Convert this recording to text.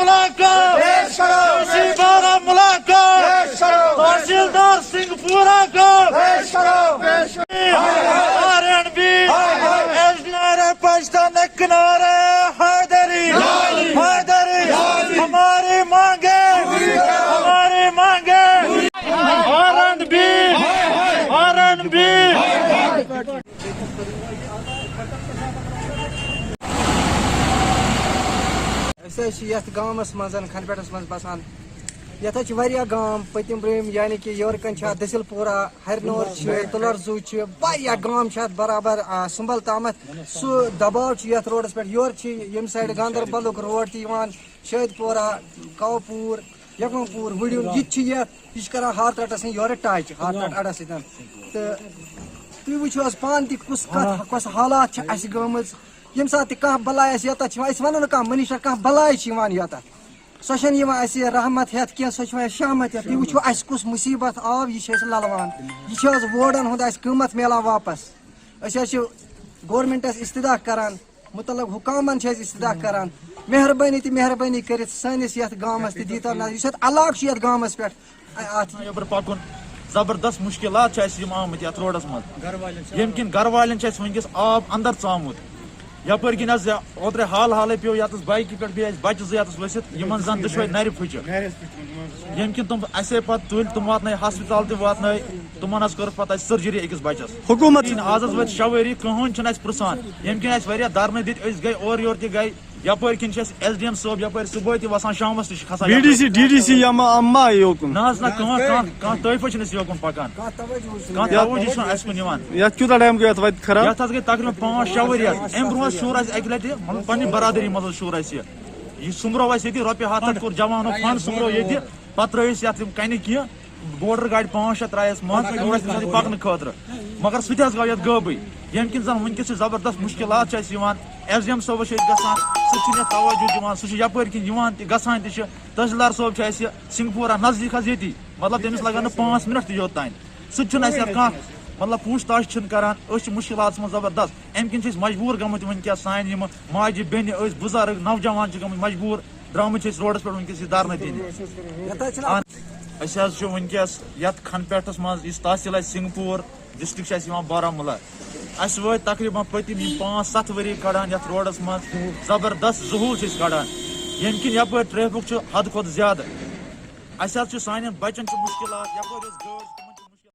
मुलाकात बारा मुलाकात तहसीलदार सिंहपुरा को RNB पाकिस्तान किनारे हैदरी हैदरी हमारी मांगे RNB यथ गामस मज खनपेटस मज बसान यथ गाम पतिम ब्रम यानी कि योरकन दसिलपुरा हरनोर तुलर जू गाम बराबर सुंबल तामत सह दबाव यथ रोडस पे योर यम साइड गांदरबल रोड शाहिदपुरा कावपूर यकमपुर वुडिन यह कर हाथ रटस योर टच हाथ रट अड़स तो तुम वो पान तुस कस हालात गम यम सात कह बलाय यत वन कह मनीषा कह बलाय यत सो रहमत हेत कह सो शहमत हेत तुम वो कुस मुसीबत आव यह ललवान यह वोडन हुंद कीमत मिलान वापस गवर्नमेंटस इस्तदा करान मुतलक हुकामन इस्तदा करान मेहरबानी कर सैनिस यथ गामस दीता अलाक यथ गामस पे पकुन जबरदस्त मुश्किलात आमत यथ रोडस मज यम किन घर वालन वनकस आब अंदर चामुत यपर किन ओत्रे हाल पे ये बाइक पे बच्चे जत वसित इन जन दुशवे नर फुच यम किन तुम असे पे तुल तुम वात हस्पताल तत तुमन कर पे सर्जरी अकिस बचस हुकूमत आज वो 6 वरी कहन पुरसान यम किन धरने दित गई और योर तह गई यपर किन SDM साहब यपर सुबह तह वसान शामस तह खसान DDC अम्मा योकुन ना कह तोफा योकुन पकान तवज्जो कुन कूता टाइम गो वत खराब यथ गई तकरीबन 5-6 वरी अम ब्रोह शूर अक लटि पन्नी बरादरी मज शूर यह सुमरो ये रोपये हाथ कोर जवानो फंड सुमरो ये पे त्रस कन कह बोर्डर गाड़ी 5-6 त्रस पकन खतर मगर सह गो ये गबे यम किन जन वनकस जबरदस्त मुश्किलात SDM साहब गसान सह तवज्जो दिवान सह यपर किन गसान तहसीलदार साहब सिंहपुरा नजदीक ये मतलब तमिस लगन 5 मिनट योत तान सह कह मतलब पूछताछ करान मुश्किलात मज जबरदस्त अम किन मजबूर गमत वनकस सान माजि बेन बुजुर्ग नौजवान गमत मजबूर द्रामत रोडस पे वनकस धरना दिन वनकस यथ खनपेटस मज तहसील सिंहपुर डिस्ट्रिक्ट बारामूला अस वो तकरीबन पतिम 5-7 वरी कड़ान यथ रोडस मज जबरदस्त जहूल कड़ान यम किन यपर ट्रैफिक हद खुद ज्यादा सान बचन मुश्किलात यपर